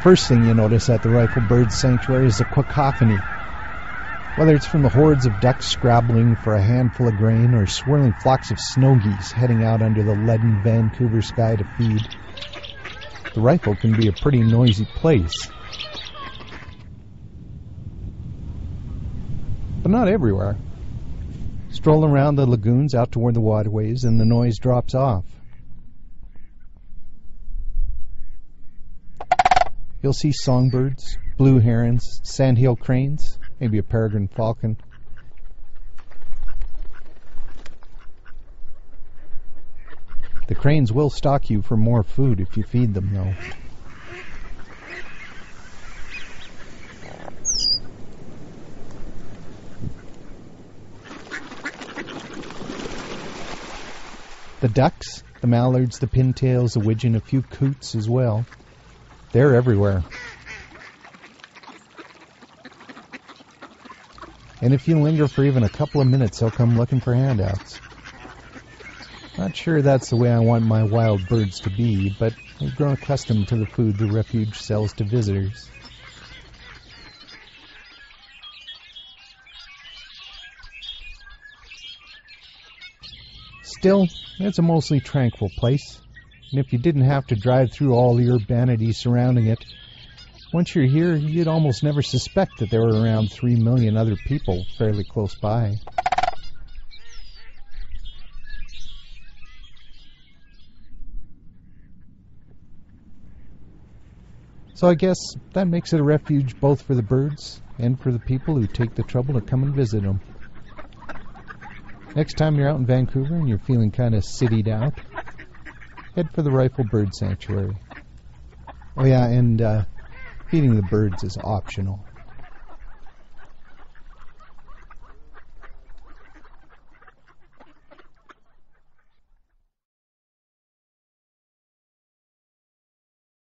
First thing you notice at the Reifel Birds Sanctuary is the cacophony. Whether it's from the hordes of ducks scrabbling for a handful of grain or swirling flocks of snow geese heading out under the leaden Vancouver sky to feed, the Reifel can be a pretty noisy place. But not everywhere. Stroll around the lagoons out toward the waterways and the noise drops off. You'll see songbirds, blue herons, sandhill cranes, maybe a peregrine falcon. The cranes will stalk you for more food if you feed them, though. The ducks, the mallards, the pintails, the widgeon, a few coots as well. They're everywhere. And if you linger for even a couple of minutes, they'll come looking for handouts. Not sure that's the way I want my wild birds to be, but I've grown accustomed to the food the refuge sells to visitors. Still, it's a mostly tranquil place. And if you didn't have to drive through all the urbanity surrounding it, once you're here, you'd almost never suspect that there were around 3 million other people fairly close by. So I guess that makes it a refuge both for the birds and for the people who take the trouble to come and visit them. Next time you're out in Vancouver and you're feeling kind of citied out, head for the Reifel Bird Sanctuary. Oh yeah, and feeding the birds is optional.